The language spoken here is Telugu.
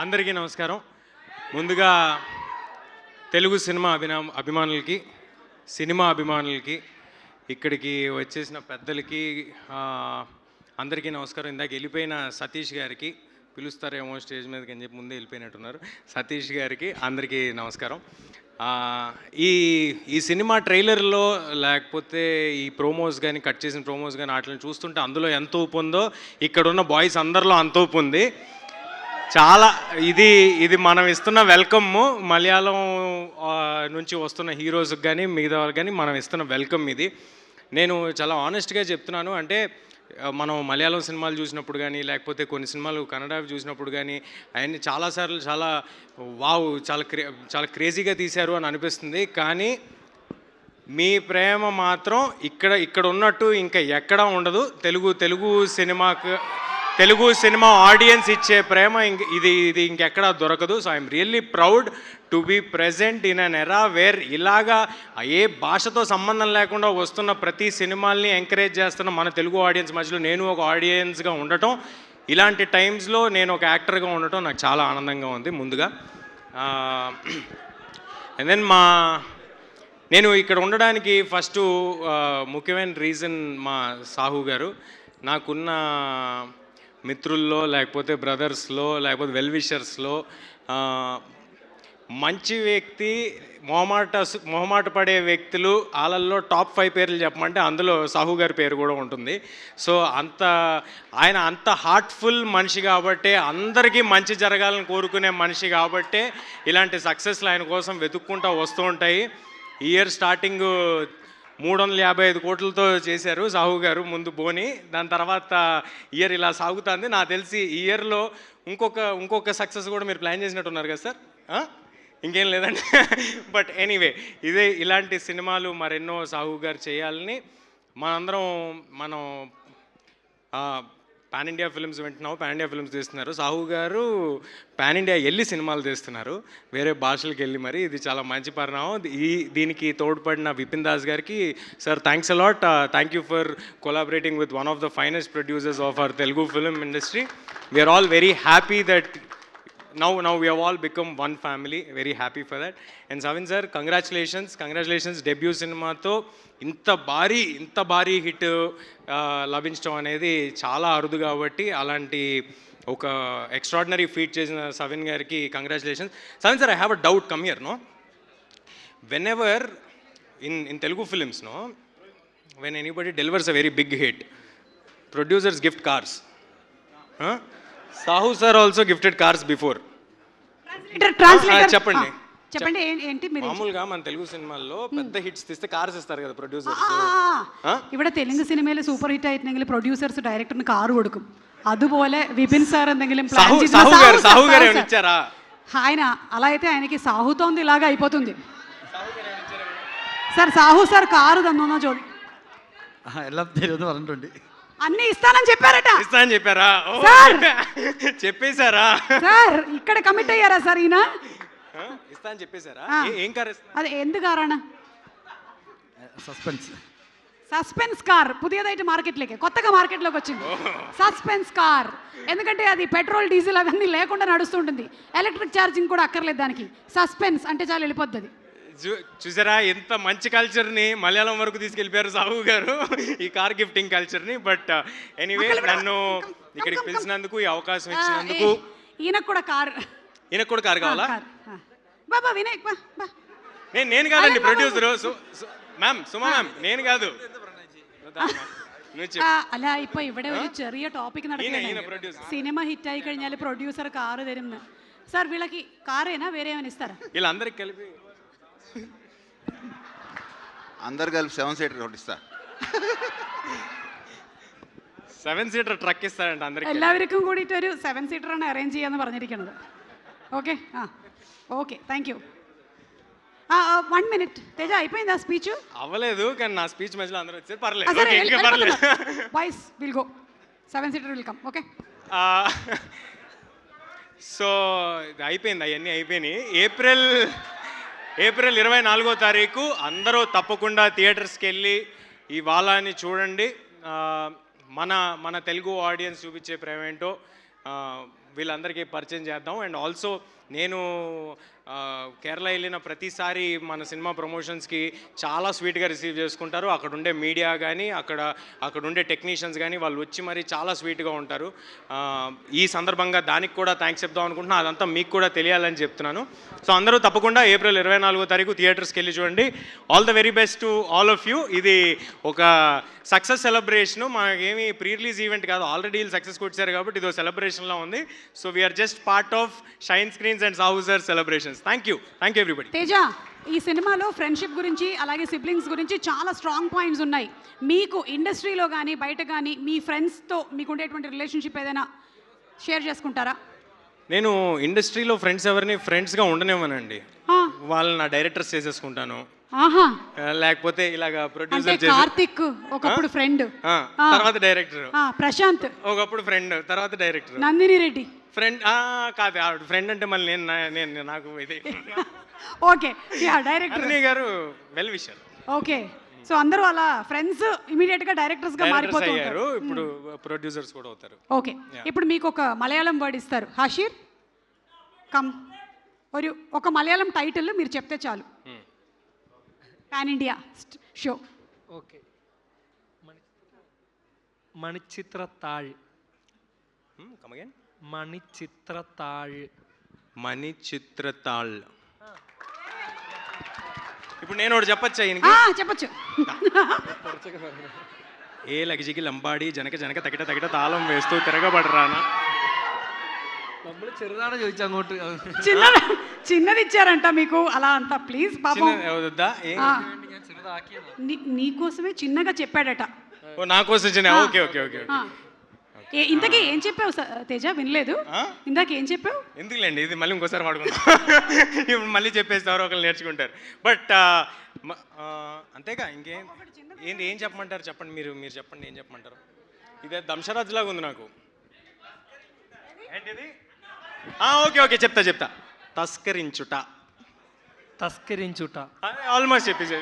అందరికీ నమస్కారం. ముందుగా తెలుగు సినిమా అభిమానులకి ఇక్కడికి వచ్చేసిన పెద్దలకి అందరికీ నమస్కారం. ఇందాక వెళ్ళిపోయిన సతీష్ గారికి పిలుస్తారేమో స్టేజ్ మీదకి అని చెప్పి ముందే వెళ్ళిపోయినట్టున్నారు. సతీష్ గారికి అందరికీ నమస్కారం. ఈ సినిమా ట్రైలర్లో లేకపోతే ఈ ప్రోమోస్ కానీ కట్ చేసిన ప్రోమోస్ కానీ వాటిని చూస్తుంటే అందులో ఎంత ఊపు ఉందో ఇక్కడున్న బాయ్స్ అందరిలో అంత ఊపు ఉంది. చాలా ఇది మనం ఇస్తున్న వెల్కమ్. మలయాళం నుంచి వస్తున్న హీరోస్కి కానీ మిగతా వాళ్ళకి కానీ మనం ఇస్తున్న వెల్కమ్ ఇది. నేను చాలా ఆనెస్ట్గా చెప్తున్నాను. అంటే మనం మలయాళం సినిమాలు చూసినప్పుడు కానీ లేకపోతే కొన్ని సినిమాలు కన్నడ చూసినప్పుడు కానీ అవన్నీ చాలాసార్లు వావ్ చాలా క్రేజీగా తీశారు అని అనిపిస్తుంది. కానీ మీ ప్రేమ మాత్రం ఇక్కడ ఉన్నట్టు ఇంకా ఎక్కడా ఉండదు. తెలుగు సినిమా ఆడియన్స్ ఇచ్చే ప్రేమ ఇది ఇంకెక్కడా దొరకదు. So I'm really proud to be present in an era where ఇలాగా ఏ భాషతో సంబంధం లేకుండా వస్తున్న ప్రతి సినిమాల్ని ఎంకరేజ్ చేస్తున్న మన తెలుగు ఆడియన్స్ మధ్యలో నేను ఒక ఆడియన్స్గా ఉండటం, ఇలాంటి టైమ్స్లో నేను ఒక యాక్టర్గా ఉండటం నాకు చాలా ఆనందంగా ఉంది. ముందుగా అండ్ దెన్ నేను ఇక్కడ ఉండడానికి ఫస్ట్ ముఖ్యమైన రీజన్ మా సాహు గారు. నాకున్న మిత్రుల్లో లేకపోతే బ్రదర్స్లో లేకపోతే వెల్విషర్స్లో మంచి వ్యక్తి, మొహమాట పడే వ్యక్తులు వాళ్ళల్లో టాప్ 5 పేర్లు చెప్పమంటే అందులో సాహు గారి పేరు కూడా ఉంటుంది. సో ఆయన అంత హార్ట్ఫుల్ మనిషి కాబట్టే, అందరికీ మంచి జరగాలని కోరుకునే మనిషి కాబట్టే ఇలాంటి సక్సెస్లు ఆయన కోసం వెతుక్కుంటూ వస్తూ ఉంటాయి. ఇయర్ స్టార్టింగ్ 355 కోట్లతో చేశారు సాహు గారు ముందు బోని. దాని తర్వాత ఇయర్ ఇలా సాగుతుంది. నాకు తెలిసి ఈ ఇయర్లో ఇంకొక సక్సెస్ కూడా మీరు ప్లాన్ చేసినట్టున్నారు కదా సార్? ఇంకేం లేదండి. బట్ ఎనీవే ఇలాంటి సినిమాలు మరెన్నో సాహు గారు చేయాలని మనం పాన్ ఇండియా ఫిల్మ్స్ వింటున్నాము. పాన్ ఇండియా ఫిల్మ్స్ తీస్తున్నారు. సాహు గారు పాన్ ఇండియా వెళ్ళి సినిమాలు తీస్తున్నారు, వేరే భాషలకు వెళ్ళి. మరి ఇది చాలా మంచి పరిణామం. దీనికి తోడ్పడిన విపిన్ దాస్ గారికి sir thanks a lot. Thank you for collaborating with one of the finest producers of our Telugu film industry. We are all very happy that now we have all become one family. Very happy for that. And Savin sir, congratulations debut cinema తో ఇంత భారీ హిట్ లభించడం అనేది చాలా అరుదు. కాబట్టి అలాంటి ఒక ఎక్స్ట్రాడినరీ ఫీట్ చేసిన సవిన్ గారికి congratulations. సవిన్ sir, I have a doubt. Come here. When ever in Telugu films when anybody delivers a very big hit, producers gift cars. Sahu sir also gifted cars before. చెప్పండి ఏంటి? మామూలుగా మన తెలుగు సినిమాల్లో పెద్ద హిట్స్ తీస్తే కార్స్ ఇస్తారు కదా ప్రొడ్యూసర్స్. ഇവിടെ തെലുങ്ക് സിനിമയിൽ സൂപ്പർ ഹിറ്റ് ആയിട്ടുണ്ടെങ്കിൽ പ്രൊഡ്യൂസേഴ്സ് ഡയറക്ടറിന് കാർ കൊടുക്കും. അതുപോലെ വിപിൻ സാർ എന്തെങ്കിലും ప్లాన్ ఇచ్చారా? ఆయన అలా అయితే ఆయనకి సాహుతో ఉంది ఇలాగా అయిపోతుంది. సార్ సాహు సార్ కారు తന്നోనో చూడండి. అన్ని ఇస్తానని చెప్పారా? చెప్పేశారా సార్? ఇక్కడ కమిట్ అయ్యారా సార్? ఈయన ఇస్తానని చెప్పేశారా? ఏం కార్? అదే ఎందు కారాണ്? సస్పెన్స్ కార్ పుതിയതായിട്ട് కొత్తగా మార్కెట్లోకి వచ్చింది సస్పెన్స్ కార్. ఎందుకంటే అది పెట్రోల్ డీజిల్ అవన్నీ లేకుండా నడుస్తుంటుంది. ఎలక్ట్రిక్ ఛార్జింగ్ కూడా అక్కర్లేదు దానికి. సస్పెన్స్ అంటే చాలా వెళ్ళిపోద్ది. చూసారా ఎంత మంచి కల్చర్ని మలయాళం వరకు తీసుకెళ్ళిపోయారు సాహు గారు, ఈ కార్ గిఫ్టింగ్ కల్చర్ని. బట్ ఎనీవే, నన్ను ఇక్కడికి పిలిచినందుకు, ఈ అవకాశం ఇచ్చినందుకు. ఈయనకు కూడా కార్ కావాలా? బాబా వినాయక్ నేను కాదండి ప్రొడ్యూసర్. మ్యామ్, సుమా మ్యామ్, నేను కాదు. അല്ല ഇപ്പൊ ഇവിടെ ഒരു ചെറിയ ടോപ്പിക് നടക്കുകയാണ്. സിനിമ ഹിറ്റ് ആയി കഴിഞ്ഞാൽ പ്രൊഡ്യൂസർ കാറ് തരും సార్. వీళ్ళకి కారేనా వేరే ఏమైనా ఇస్తారా? వీళ్ళందరికి కలిపి అందరు కలిపి 7 సీటర్ ఒకటి ఇస్తా. 7 സീറ്റർ ട്രക്ക് ഇస్తారంట అందరికి. എല്ലാവർക്കും കൂടിയിട്ട് ഒരു 7 സീറ്റർ ആണ് അറേഞ്ച് ചെയ്യാന്ന് പറഞ്ഞിരിക്കുന്നത്. Okay okay thank you. 1 minute Teja, అయిపోయిందా స్పీచ్? అవ్వలేదు, కానీ నా స్పీచ్ మధ్యలో అందరూ వచ్చారు. పర్లేదు. Boys will go. 7 seater will come. Okay. So ఇది అయిపోయింది, అవన్నీ అయిపోయినాయి. ఏప్రిల్ 24వ తారీఖు అందరూ తప్పకుండా థియేటర్స్కి వెళ్ళి ఈ వాలాని చూడండి. మన తెలుగు ఆడియన్స్ చూపించే ప్రేమ ఏంటో వీళ్ళందరికీ పరిచయం చేద్దాం. అండ్ ఆల్సో నేను కేరళ వెళ్ళిన ప్రతిసారి మన సినిమా ప్రమోషన్స్కి చాలా స్వీట్గా రిసీవ్ చేసుకుంటారు. అక్కడ ఉండే మీడియా కానీ అక్కడ ఉండే టెక్నీషియన్స్ కానీ వాళ్ళు వచ్చి మరి చాలా స్వీట్గా ఉంటారు. ఈ సందర్భంగా దానికి కూడా థ్యాంక్స్ చెప్దాం అనుకుంటున్నా. అదంతా మీకు కూడా తెలియాలని చెప్తున్నాను. సో అందరూ తప్పకుండా ఏప్రిల్ 24వ తారీఖు థియేటర్స్కి వెళ్ళి చూడండి. All the very best to all of you. ఇది ఒక సక్సెస్ సెలబ్రేషను, మనకేమి ప్రీ రిలీజ్ ఈవెంట్ కాదు. ఆల్రెడీ వీళ్ళు సక్సెస్ కొట్టారు కాబట్టి ఇది సెలబ్రేషన్లా ఉంది. So we are just part of shine screens and Sahu sir celebrations. Thank you everybody. Teja, ఈ సినిమాలో ఫ్రెండ్షిప్ గురించి అలాగే సిబ్లింగ్స్ గురించి చాలా స్ట్రాంగ్ పాయింట్స్ ఉన్నాయి. మీకు ఇండస్ట్రీలో కానీ బయట కానీ మీ ఫ్రెండ్స్తో మీకు ఉండేటువంటి రిలేషన్షిప్ ఏదైనా షేర్ చేసుకుంటారా? నేను ఇండస్ట్రీలో ఫ్రెండ్స్ ఎవరిని ఫ్రెండ్స్గా ఉండనివ్వనండి. వాళ్ళని నా డైరెక్టర్స్ చేసేసుకుంటాను. ఆహా, లేకపోతే ఇలాగా అంటే ప్రొడ్యూసర్ కార్తిక్ ఒకప్పుడు ఫ్రెండ్, తర్వాత డైరెక్టర్, ప్రశాంత్ ఒకప్పుడు ఫ్రెండ్, తర్వాత డైరెక్టర్, నందిని రెడ్డి ఫ్రెండ్ కాదు ఆవిడ ఫ్రెండ్ అంటే మళ్ళీ నేను నాకు ఇది ఓకే, డైరెక్టర్ నందిని గారు వెల్ విషర్. ఓకే, సో అందరూ అలా ఫ్రెండ్స్ ఇమీడియట్ గా డైరెక్టర్స్ గా మారిపోతూ అయ్యారు. ఉంటారు. ఇప్పుడు ప్రొడ్యూసర్స్ కూడా అవుతారు. ఓకే, ఇప్పుడు మీకు ఒక మలయాళం వర్డ్ ఇస్తారు. హషీర్ కమ్, ఒక మలయాళం టైటిల్ మీరు చెప్తే చాలు. Pan India show. Okay, Manichitrathazhu. Come again. Manichitrathazhu. Manichitrathazhu. ఇప్పుడు నేను ఒకటి చెప్పచ్చా? చెప్పచ్చు. ఏ లగజికి లంబాడి జనక జనక తగిట తగిట తాళం వేస్తూ తిరగబడరానా. നമ്മൾ ചെറുതാണ് ചോദിച്ചു അങ്ങോട്ട്. చిన్నది ఇచ్చారంట మీకు అలా అంతా. ప్లీజ్ పాపం, నీకోసమే చిన్నగా చెప్పాడట. నా కోసం చిన్న. Okay okay okay. ఇంతకీ ఏం చెప్పావు తేజ? వినలేదు. ఇందాక ఏం చెప్పావు? ఎందుకులేండి, ఇది మళ్ళీ ఇంకోసారి వాడుకుందాం. ఇప్పుడు మళ్ళీ చెప్పేసి ఎవరో ఒకరు నేర్చుకుంటారు. బట్ అంతేగా, ఇంకేం ఏం చెప్పమంటారు? చెప్పండి, మీరు చెప్పండి, ఏం చెప్పమంటారు? ఇదే దంశరాజ్ లాగా ఉంది నాకు. ఏంటిది? ఓకే ఓకే, చెప్తా. తస్కరించుట. తస్కరించుట. ఆల్మోస్ట్ చెప్పేసి.